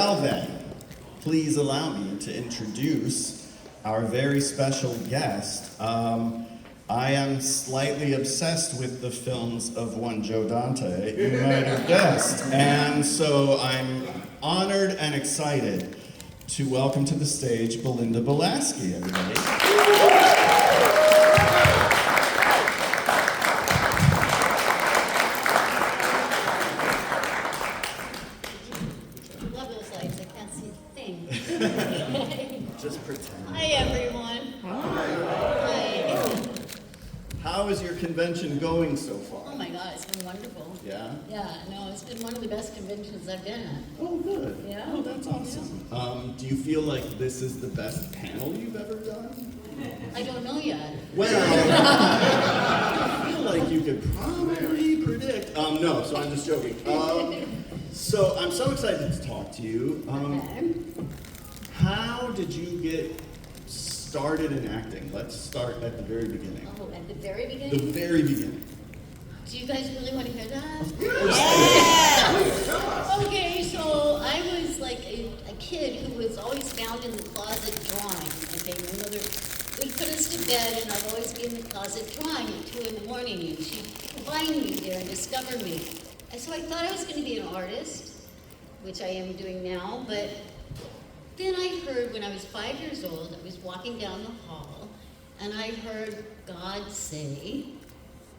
Well then, please allow me to introduce our very special guest. I am slightly obsessed with the films of one Joe Dante, you might have guessed. And so I'm honored and excited to welcome to the stage Belinda Balaski, everybody. Just pretend. Hi, everyone. Hi. How is your convention going so far? Oh my God, it's been wonderful. Yeah? Yeah, no, it's been one of the best conventions I've been at. Oh, good. Yeah. Oh, that's awesome. Do you feel like this is the best panel you've ever done? I don't know yet. Well, I feel like you could probably predict. No, so I'm just joking. So I'm so excited to talk to you. Okay. How did you get started in acting? Let's start at the very beginning. Oh, at the very The beginning? very beginning. Do you guys really want to hear that? Yes! Okay, so I was like a kid who was always found in the closet drawing. Okay, my mother would put us to bed, and I'd always be in the closet drawing at 2 in the morning, and she'd find me there and discover me. And so I thought I was going to be an artist, which I am doing now, but then I heard when I was 5 years old, I was walking down the hall, and I heard God say,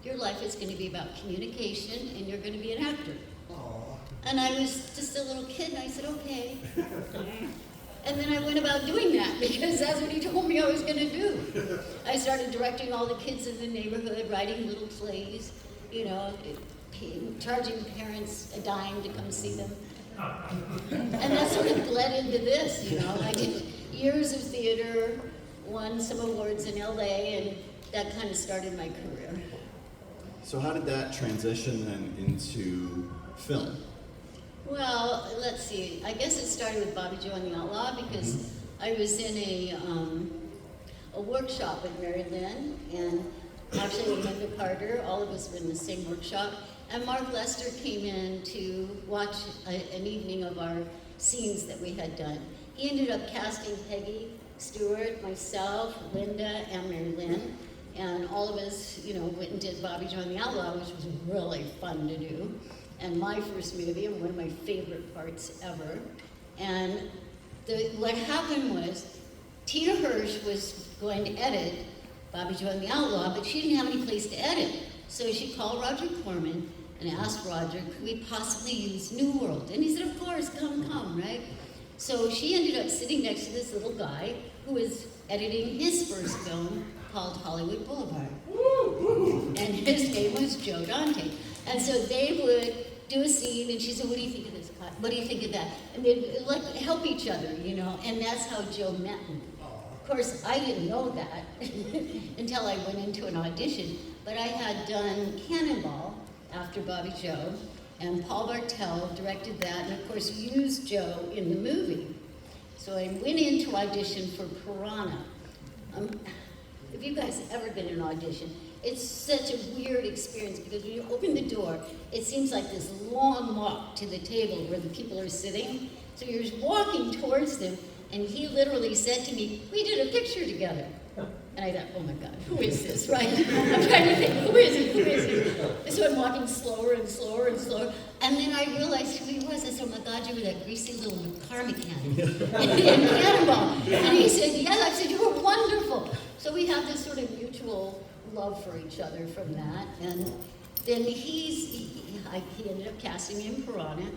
your life is going to be about communication, and you're going to be an actor. Aww. And I was just a little kid, and I said, okay. And then I went about doing that, because that's what he told me I was going to do. I started directing all the kids in the neighborhood, writing little plays, you know, charging parents a dime to come see them. And that sort of bled into this, you know. I did years of theater, won some awards in LA, and that kind of started my career. So how did that transition then into film? Well, let's see. I guess it started with Bobby Joe and the Outlaw, because I was in a workshop with Mary Lynn, and actually Linda Carter. All of us were in the same workshop. And Mark Lester came in to watch an evening of our scenes that we had done. He ended up casting Peggy Stewart, myself, Linda, and Mary Lynn. And all of us, you know, went and did Bobby Joe and the Outlaw, which was really fun to do. And my first movie, and one of my favorite parts ever. And what happened was, Tina Hirsch was going to edit Bobby Joe and the Outlaw, but she didn't have any place to edit. So she called Roger Corman and asked Roger, could we possibly use New World? And he said, of course, come, right? So she ended up sitting next to this little guy who was editing his first film called Hollywood Boulevard. And his name was Joe Dante. And so they would do a scene, and she said, what do you think of this cut? What do you think of that? And they'd like help each other, you know, and that's how Joe met me. Of course, I didn't know that until I went into an audition, but I had done Cannonball after Bobby Joe, and Paul Bartel directed that, and of course used Joe in the movie. So I went in to audition for Piranha. If you guys have ever been in an audition, it's such a weird experience, because when you open the door, it seems like this long walk to the table where the people are sitting. So you're walking towards them, and he literally said to me, we did a picture together. And I thought, oh my God, who is this, right? I'm trying to think, who is it? So I'm walking slower and slower and slower. And then I realized who he was. I said, oh my God, you were that greasy little car mechanic in Cannonball. And he said, yes. I said, you were wonderful. So we have this sort of mutual love for each other from that. And then he ended up casting me in Piranha.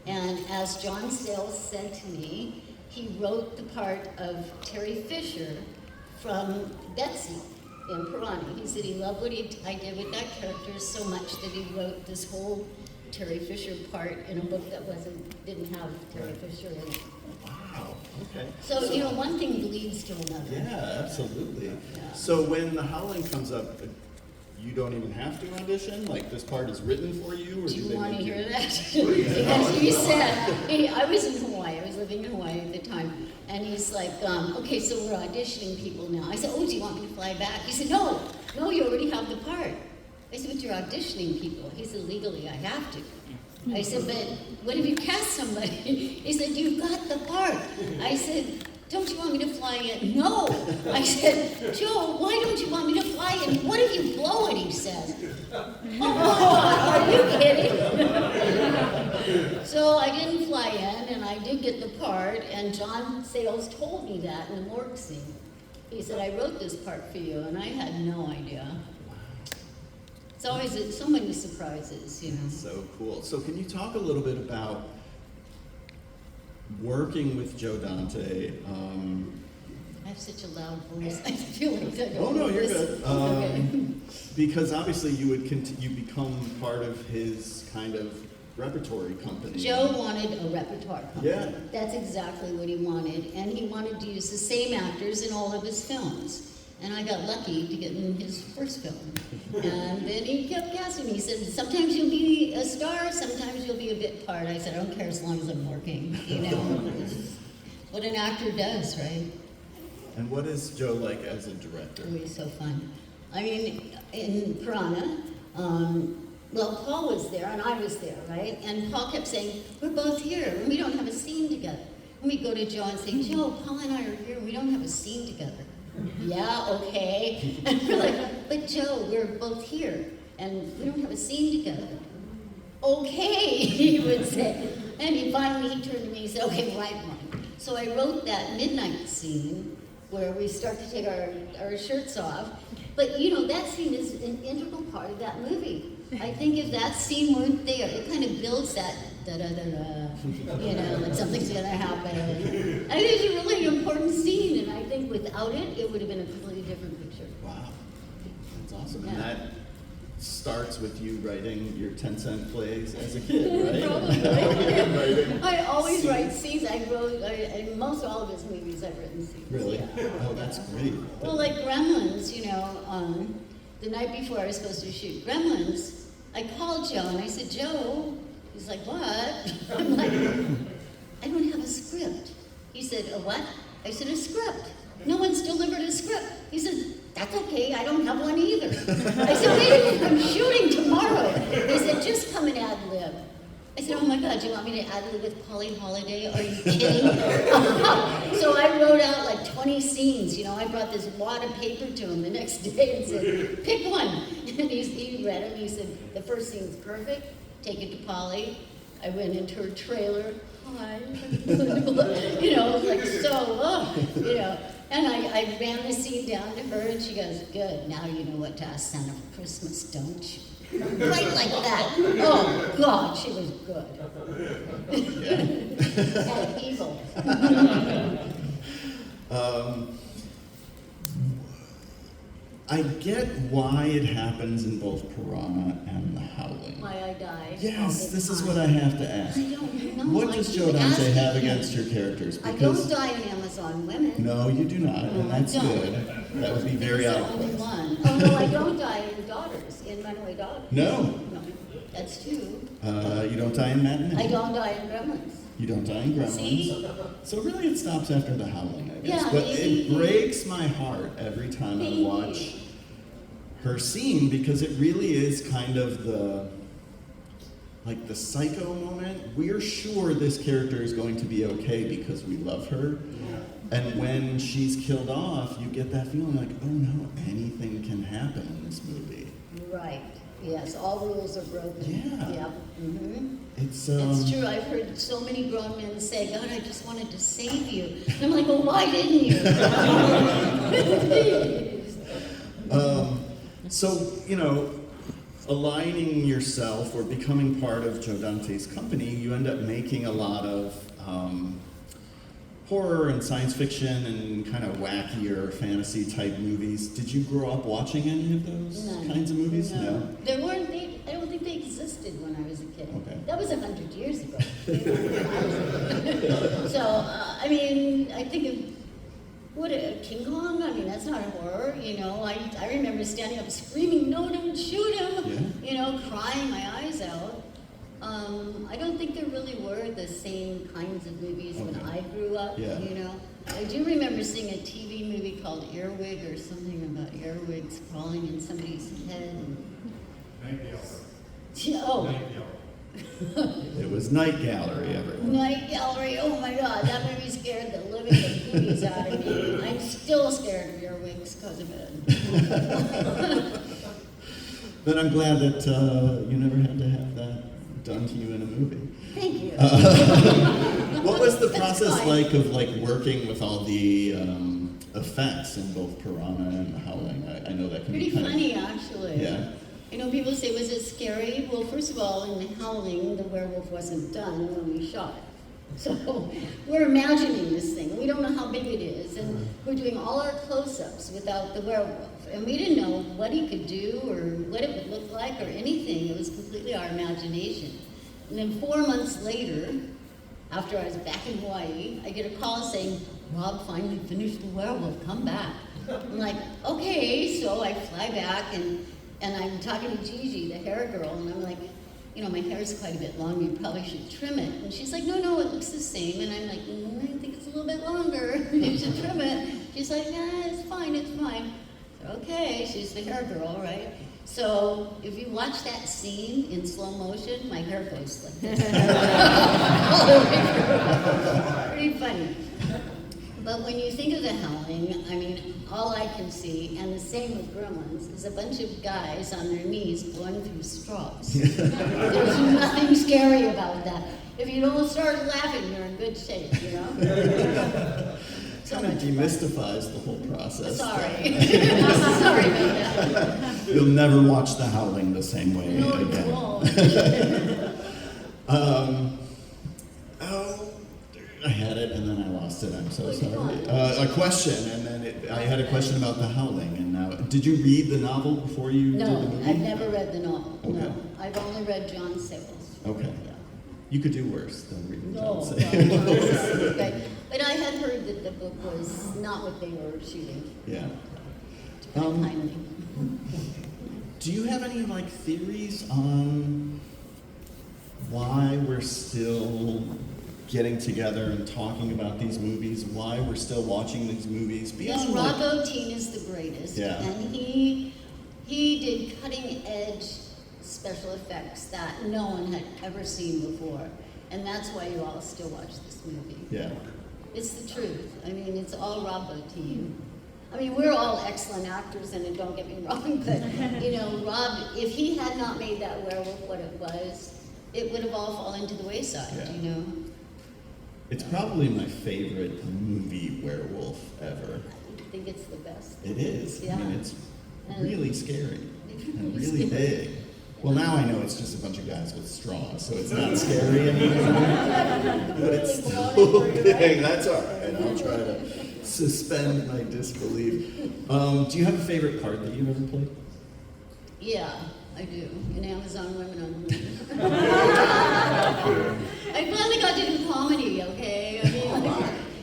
And as John Sayles said to me, he wrote the part of Terry Fisher from Betsy in Piranha. He said he loved what I did with that character so much that he wrote this whole Terry Fisher part in a book that didn't have Terry Fisher in it. Wow, okay. So, you know, one thing leads to another. Yeah, absolutely. Yeah. So when the Howling comes up, you don't even have to audition? Like, this part is written for you? Or Do you they want to make hear you... that? Because he said, I was in Hawaii, I was living in Hawaii at the time, and he's like, okay, so we're auditioning people now. I said, oh, do you want me to fly back? He said, no, you already have the part. I said, but you're auditioning people. He said, legally, I have to. I said, but what if you cast somebody? He said, you've got the part. I said, don't you want me to fly it? No. I said, Joe, why don't you want me to fly it? What if you blow it, he says. Oh, are you kidding? So I didn't fly in, and I did get the part, and John Sayles told me that in the morgue scene. He said, I wrote this part for you, and I had no idea. It's always so many surprises, you know. So cool. So can you talk a little bit about working with Joe Dante? I have such a loud voice. I feel like I Oh no, you're good. Okay. Because obviously you become part of his kind of repertory company. Joe wanted a repertoire company. Yeah. That's exactly what he wanted, and he wanted to use the same actors in all of his films. And I got lucky to get in his first film. And then he kept casting me. He said, sometimes you'll be a star, sometimes you'll be a bit part. I said, I don't care as long as I'm working, you know. This is what an actor does, right? And what is Joe like as a director? Oh, he's so fun. I mean, in Piranha, well, Paul was there and I was there, right? And Paul kept saying, we're both here and we don't have a scene together. And we go to Joe and say, Joe, Paul and I are here and we don't have a scene together. Yeah, okay. And we're like, but Joe, we're both here and we don't have a scene together. Okay, he would say. And he finally turned to me and said, okay, write one. So I wrote that midnight scene where we start to take our shirts off. But you know, that scene is an integral part of that movie. I think if that scene weren't there, it kind of builds that da-da-da-da, you know, like something's gonna happen. I think it's a really important scene, and I think without it, it would have been a completely different picture. Wow, that's awesome. Yeah. And that starts with you writing your 10-cent plays as a kid, right? Probably. I always write scenes. In most all of his movies, I've written scenes. Really? Yeah. Oh, that's great. Well, like Gremlins, you know, the night before I was supposed to shoot Gremlins, I called Joe and I said, Joe, he's like, what? I'm like, I don't have a script. He said, a what? I said, a script. No one's delivered a script. He said, that's okay, I don't have one either. I said, wait a minute, I'm shooting tomorrow. He said, just come and ad-lib. I said, oh my God, do you want me to ad-lib with Polly Holiday? Are you kidding? So I wrote out like 20 scenes, you know, I brought this wad of paper to him the next day and said, pick one. And he read it and he said, the first scene's perfect, take it to Polly. I went into her trailer, hi. You know, it was like so, you know. And I ran the scene down to her and she goes, good, now you know what to ask Santa for Christmas, don't you? Right like that. Oh, God, she was good. And evil. I get why it happens in both Piranha and The Howling. Why I died. Yes, this is what I have to ask. I don't know. What I does keep Joe Dante asking have him. against your characters? I don't die in Amazon Women. No, you do not, and I that's don't. good. That would be very It's out the of only place. one. Oh, no, I don't die in Daughters, in Runaway Daughters. No. No, that's two. You don't die in Matinee? I don't die in Gremlins. You don't die in Gremlins. See? So really it stops after The Howling, I guess. Yeah, But maybe. it breaks my heart every time I Maybe. watch her scene because it really is kind of the psycho moment. We're sure this character is going to be okay because we love her. And when she's killed off, you get that feeling like, oh no, anything can happen in this movie. Right. Yes, all rules are broken. Yeah. Yep. Mm-hmm. It's It's true. I've heard so many grown men say, God, I just wanted to save you. And I'm like, well, why didn't you? Please. So, you know, aligning yourself or becoming part of Joe Dante's company, you end up making a lot of horror and science fiction and kind of wackier fantasy type movies. Did you grow up watching any of those None. kinds of movies? No. There weren't. I don't think they existed when I was a kid. Okay. That was 100 years ago. So, I mean, I think of King Kong. I mean, that's not a horror. You know, I remember standing up screaming, "No, don't shoot him!" Yeah. You know, crying my eyes out. I don't think there really were the same kinds of movies when Okay. I grew up. Yeah. You know, I do remember seeing a TV movie called Earwig or something about earwigs crawling in somebody's head. And, Night the Elder. oh, Night the Elder. It was Night Gallery, everyone. Night Gallery, oh my God, that movie scared the living goodies out of me. I'm still scared of earwigs because of it. But I'm glad that you never had to have that done to you in a movie. Thank you. What was the That's process fine. like of working with all the effects in both Piranha and Howling? I know that can Pretty be kind funny, actually. Yeah. You know, people say, was it scary? Well, first of all, in Howling, the werewolf wasn't done when we shot it. So we're imagining this thing. We don't know how big it is. And we're doing all our close-ups without the werewolf. And we didn't know what he could do or what it would look like or anything. It was completely our imagination. And then 4 months later, after I was back in Hawaii, I get a call saying, Rob finally finished the werewolf, come back. I'm like, okay, so I fly back and I'm talking to Gigi, the hair girl, and I'm like, you know, my hair's quite a bit long, you probably should trim it. And she's like, no, it looks the same. And I'm like, I think it's a little bit longer, you should trim it. She's like, nah, it's fine. So, okay, she's the hair girl, right? So if you watch that scene in slow motion, my hair goes like this. All the way through. Pretty funny. But when you think of the Howling, I mean, all I can see, and the same with Gremlins, is a bunch of guys on their knees blowing through straws. There's nothing scary about that. If you don't start laughing, you're in good shape, you know? So kind of much demystifies the whole process. Sorry. Sorry about that. You'll never watch The Howling the same way No, you again. won't. I had it and then I lost it. I'm so Which sorry. one? A question, and then I had a question about The Howling, and now did you read the novel before you did the No, movie? I've never read the novel. Okay. No, I've only read John Sayles. Okay. Yeah. You could do worse than reading John No, Sayles. okay. But I had heard that the book was not what they were shooting. Yeah. To put it kindly. Do you have any theories on why we're still getting together and talking about these movies? Why we're still watching these movies? Yes, Rob Bottin is the greatest, Yeah. and he did cutting edge special effects that no one had ever seen before, and that's why you all still watch this movie. Yeah. It's the truth. I mean, it's all Rob Bottin. I mean, we're all excellent actors, and don't get me wrong, but you know, Rob, if he had not made that werewolf what it was, it would have all fallen to the wayside. Yeah. You know. It's probably my favorite movie werewolf ever. I think it's the best. It is. Yeah. I mean, it's And really scary and really really scary. big. Well, now I know it's just a bunch of guys with straws, so it's not scary anymore. But it's still big. That's all right. I'll try to suspend my disbelief. Do you have a favorite part that you've ever played? Yeah, I do. In Amazon Women on the Moon. I finally got to do comedy, okay? I mean,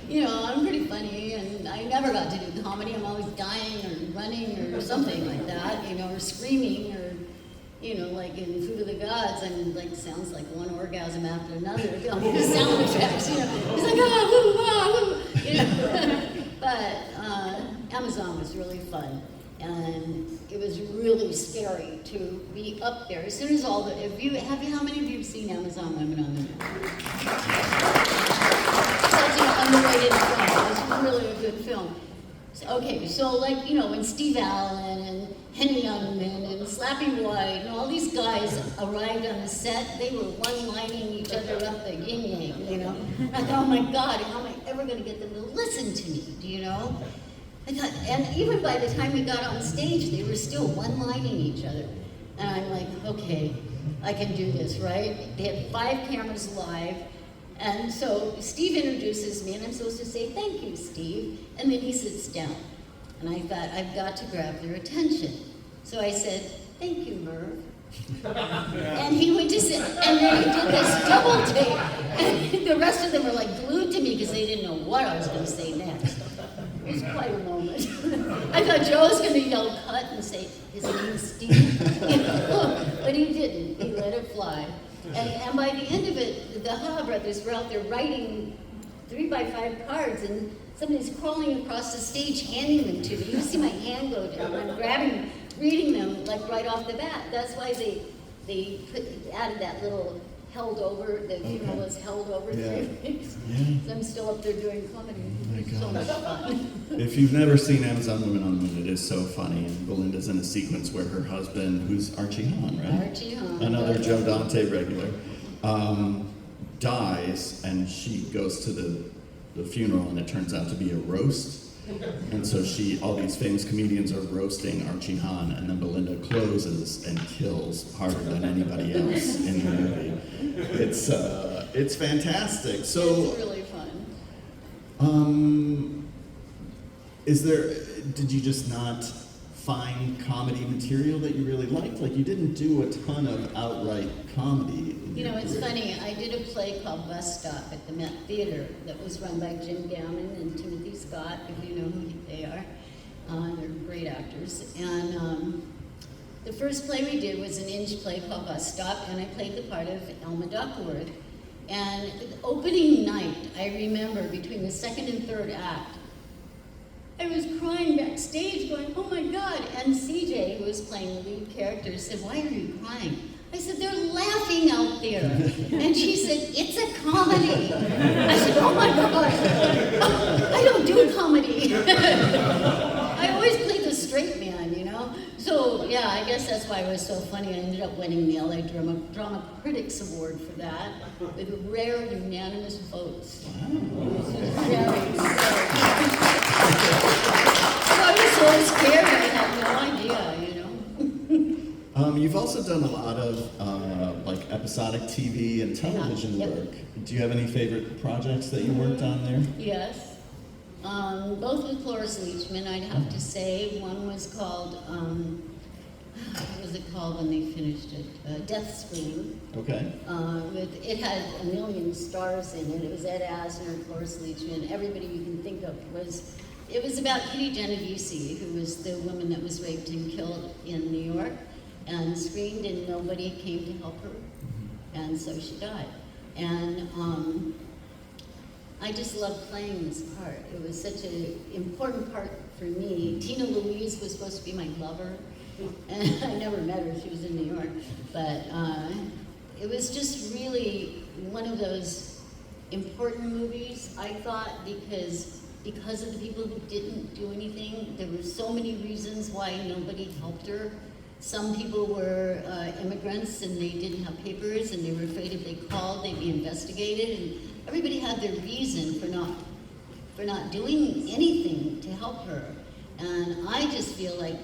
you know, I'm pretty funny, and I never got to do comedy. I'm always dying or running or something like that, you know, or screaming or, you know, like in Food of the Gods, I'm like, sounds like one orgasm after another. On the sound effects, you know. It's like, ah, woo, ah, woo, you know. But Amazon was really fun. And it was really scary to be up there. As soon as all the, how many of you have seen Amazon Women on the Moon? Such an underrated film. It's really a good film. Okay, so like, you know, when Steve Allen and Henny Youngman and Slappy White and all these guys arrived on the set, they were one-lining each other up the yin-yang, you know? I thought, oh my God, how am I ever gonna get them to listen to me, do you know? I thought, and even by the time we got on stage, they were still one-lining each other. And I'm like, okay, I can do this, right? They had 5 cameras live. And so Steve introduces me, and I'm supposed to say, thank you, Steve. And then he sits down. And I thought, I've got to grab their attention. So I said, thank you, Merv. And he went to sit, and then he did this double take. And the rest of them were like glued to me because they didn't know what I was going to say next. It was quite a moment. I thought Joe was going to yell cut and say, his name's Steve. You know? But he didn't. He let it fly. And by the end of it, the Ha brothers were out there writing 3x5 cards, and somebody's crawling across the stage handing them to me. You see my hand go down. I'm grabbing, reading them like right off the bat. That's why they added that little held over, the funeral was held over 3 weeks. Yeah. So I'm still up there doing comedy. Oh my It's so much fun. If you've never seen Amazon Women on the Moon, it is so funny. And Belinda's in a sequence where her husband, who's Archie Hahn, right? Archie Hahn. Another Joe Dante regular, dies, and she goes to the funeral, and it turns out to be a roast. And so all these famous comedians are roasting Archie Hahn, and then Belinda closes and kills harder than anybody else in the movie. It's fantastic. So, It's really fun. did you just not find comedy material that you really liked? Like, you didn't do a ton of outright comedy. You know, it's funny, I did a play called Bus Stop at the Met Theater that was run by Jim Gammon and Timothy Scott, if you know who they are. They're great actors. And the first play we did was an Inge play called Bus Stop, and I played the part of Elma Duckworth. And the opening night, I remember, between the second and third act, I was crying backstage going, oh my God. And CJ, who was playing the lead character, said, why are you crying? I said, they're laughing out there. And she said, it's a comedy. I said, oh my God. I don't do comedy. I always play the straight man, you know? So yeah, I guess that's why it was so funny. I ended up winning the LA Drama Critics Award for that with rare unanimous votes. I was so scared, I had no idea, you know. You've also done a lot of like episodic TV and television Yep. work. Do you have any favorite projects that you worked on there? Yes. Both with Cloris Leachman, I'd have to say. One was called, what was it called when they finished it? Death Scream. Okay. It had a million stars in it. It was Ed Asner, Cloris Leachman, everybody you can think of it was about Kitty Genovese, who was the woman that was raped and killed in New York and screamed, and nobody came to help her. And so she died. And I just loved playing this part. It was such an important part for me. Tina Louise was supposed to be my lover, and I never met her. She was in New York. But it was just really one of those important movies, I thought, because of the people who didn't do anything. There were so many reasons why nobody helped her. Some people were immigrants and they didn't have papers and they were afraid if they called they'd be investigated, and everybody had their reason for not doing anything to help her. And I just feel like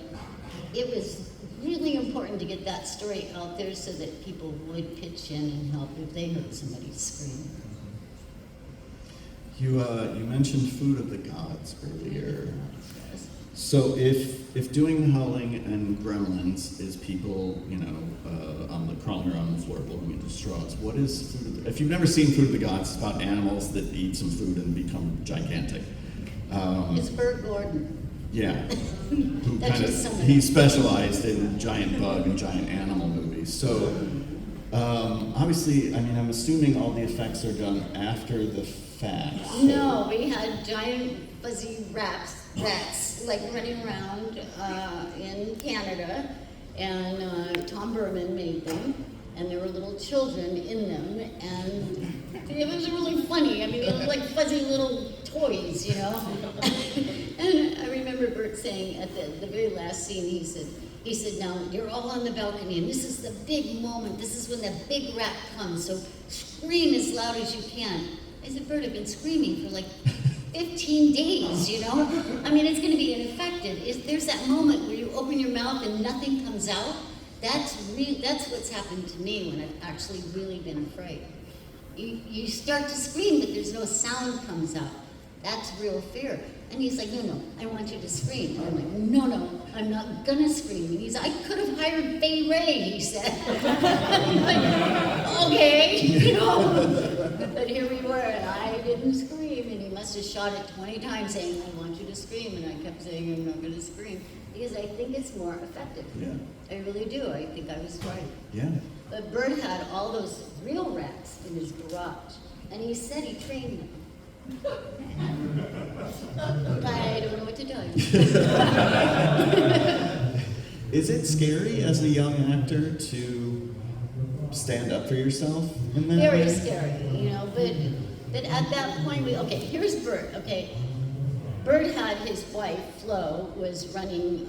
it was really important to get that story out there so that people would pitch in and help if they heard somebody scream. You mentioned Food of the Gods earlier. So if doing Howling and Gremlins is people, crawling around on the floor blowing into straws, what is if you've never seen Food of the Gods, it's about animals that eat some food and become gigantic. It's Bert Gordon. Yeah. He specialized in giant bug and giant animal movies. So obviously, I'm assuming all the effects are done after the fact. So. No, we had giant fuzzy rats like running around in Canada, and Tom Berman made them, and there were little children in them, and it was really funny. They looked like fuzzy little toys, you know. And I remember Bert saying at the very last scene, he said, now you're all on the balcony, and this is the big moment. This is when the big rat comes, so scream as loud as you can. I said, Bert, I've been screaming for like 15 days, you know? It's going to be ineffective. There's that moment where you open your mouth and nothing comes out. That's what's happened to me when I've actually really been afraid. You start to scream, but there's no sound comes out. That's real fear. And he's like, no, I want you to scream. And I'm like, no, I'm not gonna scream. And he's like, I could have hired Bay Ray, he said. I'm like, okay, you know. But here we were, and I didn't scream, and he must have shot it 20 times saying, I want you to scream, and I kept saying, I'm not gonna scream. Because I think it's more effective. Yeah. I really do. I think I was right. Yeah. But Bert had all those real rats in his garage, and he said he trained them. I don't know what to tell you. Is it scary as a young actor to stand up for yourself in that Very way? scary, you know, but at that point, here's Bert, okay. Bert had his wife, Flo, was running,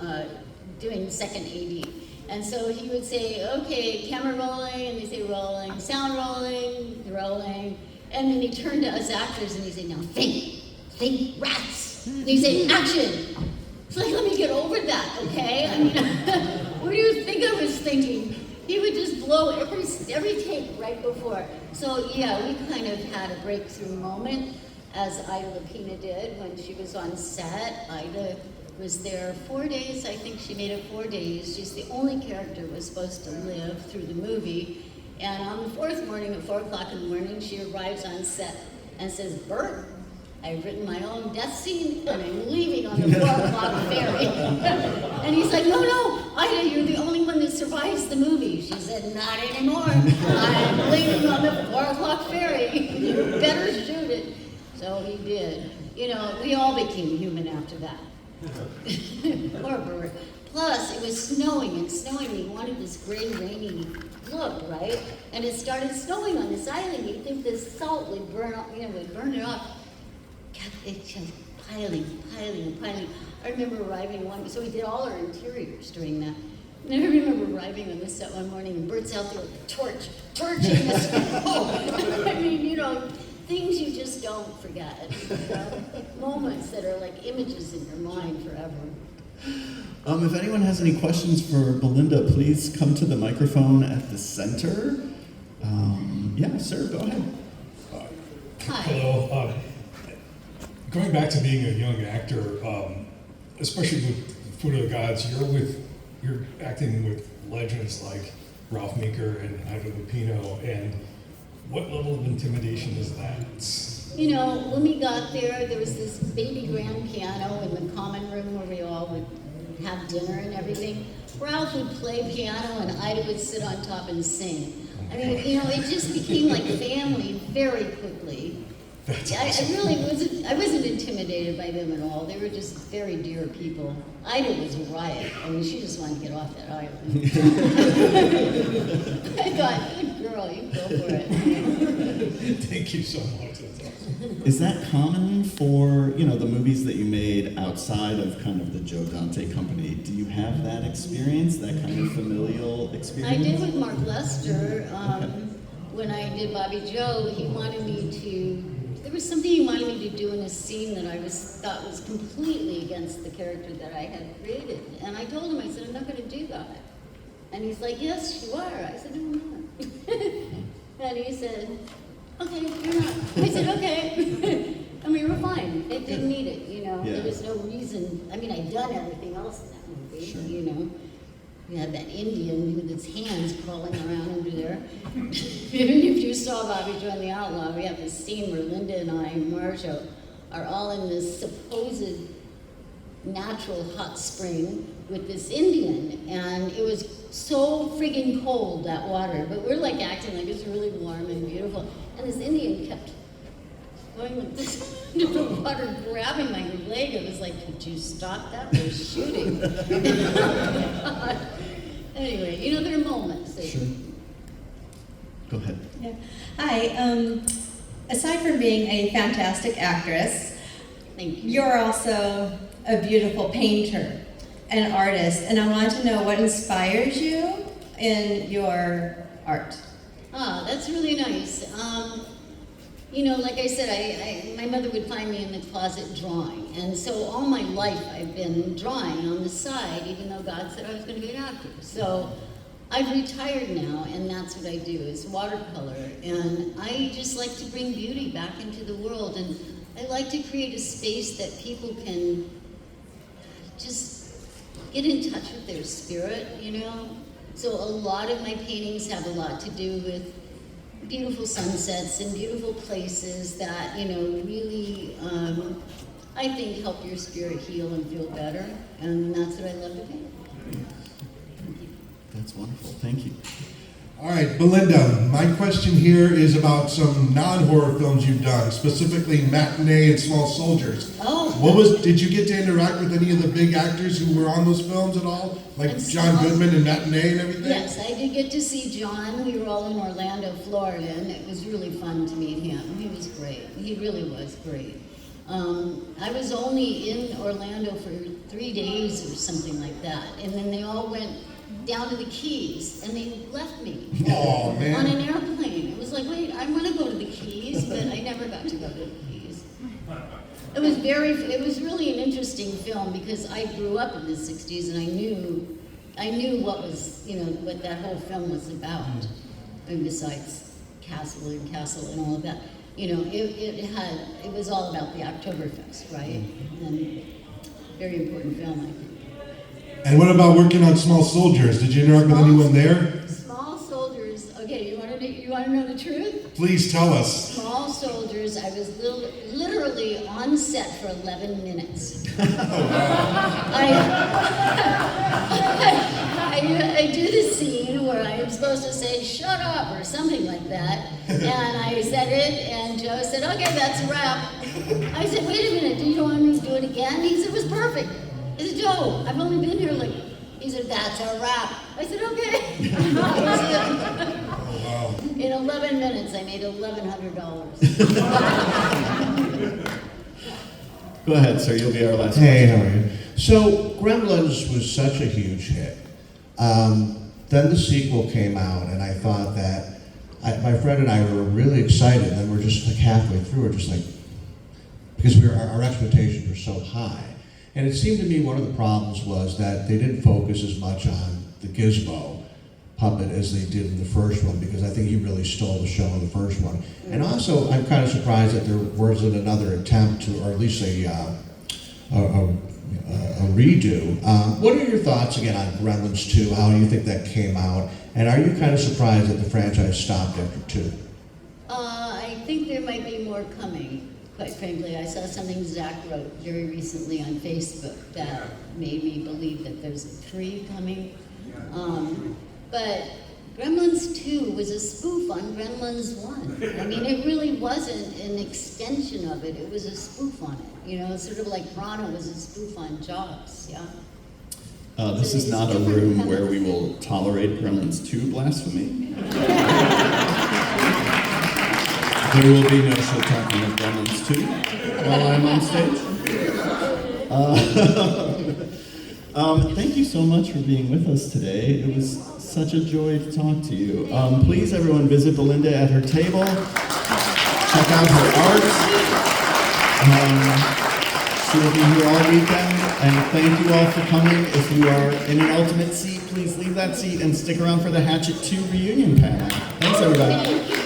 doing second AD. And so he would say, okay, camera rolling, and they say rolling, sound rolling, rolling. And then he turned to us actors and he'd say, now think rats. And he'd say, action. It's like, let me get over that, okay? I mean, what do you think I was thinking? He would just blow every take right before. So yeah, we kind of had a breakthrough moment, as Ida Lupina did when she was on set. Ida was there 4 days, I think she made it 4 days. She's the only character who was supposed to live through the movie. And on the fourth morning, at 4 o'clock in the morning, she arrives on set and says, Bert, I've written my own death scene and I'm leaving on the 4 o'clock ferry. And he's like, no, Ida, you're the only one that survives the movie. She said, not anymore. I'm leaving on the 4 o'clock ferry. You better shoot it. So he did. You know, we all became human after that. Poor Bert. Plus, it was snowing, and we wanted this gray, rainy look, right? And it started snowing on this island. You'd think the salt would burn off, would burn it off. It just piling. I remember arriving so we did all our interiors during that. And I remember arriving on the set one morning, and Bert's out there with a torching the snow. I mean, things you just don't forget. Moments that are like images in your mind forever. If anyone has any questions for Belinda, please come to the microphone at the center. Yeah, sir, go ahead. Hi. Hello. Going back to being a young actor, especially with Foot of the Gods, you're acting with legends like Ralph Meeker and Ida Lupino, and what level of intimidation is that? When we got there was this baby grand piano in the common room where we all would have dinner and everything. Ralph would play piano and Ida would sit on top and sing. I mean, it just became like family very quickly. That's I awesome. really wasn't intimidated by them at all. They were just very dear people. Ida was a riot. I mean, she just wanted to get off that island. I thought, good girl, you go for it. Thank you so much. That's awesome. Is that common for, the movies that you made outside of kind of the Joe Dante company? Do you have that experience, that kind of familial experience? I did with Mark Lester. Okay. When I did Bobby Joe, he wanted me to. There was something he wanted me to do in a scene that I thought was completely against the character that I had created. And I told him, I said, I'm not going to do that. And he's like, yes, you are. I said, no, I'm not. And he said, okay, you're not. I said, okay. And we were fine. It didn't need it, Yeah. There was no reason. I mean, I'd done everything else in that movie, Sure. We had that Indian with his hands crawling around under there. Even if you saw Bobby Joe and the Outlaw, we have this scene where Linda and I and Marjo are all in this supposed natural hot spring with this Indian. And it was so friggin' cold, that water. But we're like acting like it's really warm and beautiful. And this Indian kept going like this into the water, grabbing my leg. It was like, could you stop that? We're shooting. Anyway, there are moments. Sure. Go ahead. Yeah. Hi. Aside from being a fantastic actress, Thank you. you're also a beautiful painter, an artist, and I want to know what inspires you in your art. Ah, that's really nice. Like I said, my mother would find me in the closet drawing. And so all my life I've been drawing on the side, even though God said I was going to be an actor. So I've retired now, and that's what I do, is watercolor. And I just like to bring beauty back into the world. And I like to create a space that people can just get in touch with their spirit, So a lot of my paintings have a lot to do with beautiful sunsets and beautiful places that, really, I think help your spirit heal and feel better. And that's what I love to paint. That's wonderful. Thank you. All right, Belinda, my question here is about some non-horror films you've done, specifically Matinee and Small Soldiers. Oh, Did you get to interact with any of the big actors who were on those films at all? Like And John some- Goodman and Matinee and everything? Yes, I did get to see John. We were all in Orlando, Florida, and it was really fun to meet him. He was great. He really was great. I was only in Orlando for 3 days or something like that, and then they all went down to the Keys, and they left me Oh, on man. an airplane. It was like, wait, I want to go to the Keys, but I never got to go to the Keys. It was really an interesting film because I grew up in the 60s, and I knew what was, what that whole film was about. And besides Castle and all of that, it was all about the Oktoberfest, right? And very important film, I think. And what about working on Small Soldiers? Did you interact with anyone there? Small Soldiers. Okay, you want to know the truth? Please tell us. Small Soldiers. I was literally on set for 11 minutes. I do the scene where I am supposed to say "shut up" or something like that, and I said it, and Joe said, "Okay, that's a wrap." I said, "Wait a minute, do you want me to do it again?" He said, "It was perfect." I said, "Joe, I've only been here like." He said, "That's a wrap." I said, "Okay." That was it. Wow. In 11 minutes, I made $1,100. Go ahead, sir. You'll be our last. Hey, how are you? So, Gremlins was such a huge hit. Then the sequel came out, and I thought that my friend and I were really excited. And then we're just like halfway through, we're just like, because our expectations were so high. And it seemed to me one of the problems was that they didn't focus as much on the Gizmo puppet as they did in the first one, because I think he really stole the show in the first one. And also, I'm kind of surprised that there wasn't another attempt to, or at least a redo. What are your thoughts again on Gremlins 2? How do you think that came out? And are you kind of surprised that the franchise stopped after 2? I think there might be more coming. Quite frankly, I saw something Zach wrote very recently on Facebook that made me believe that there's a 3 coming. But Gremlins 2 was a spoof on Gremlins 1. I mean, it really wasn't an extension of it. It was a spoof on it. Sort of like Prana was a spoof on Jaws, yeah? This is not a room where we will tolerate Gremlins 2 blasphemy. There will be no show talking of Gremlins 2 while I'm on stage. Thank you so much for being with us today. It was such a joy to talk to you. Please, everyone, visit Belinda at her table. Check out her art. She will be here all weekend. And thank you all for coming. If you are in the ultimate seat, please leave that seat and stick around for the Hatchet 2 reunion panel. Thanks, everybody.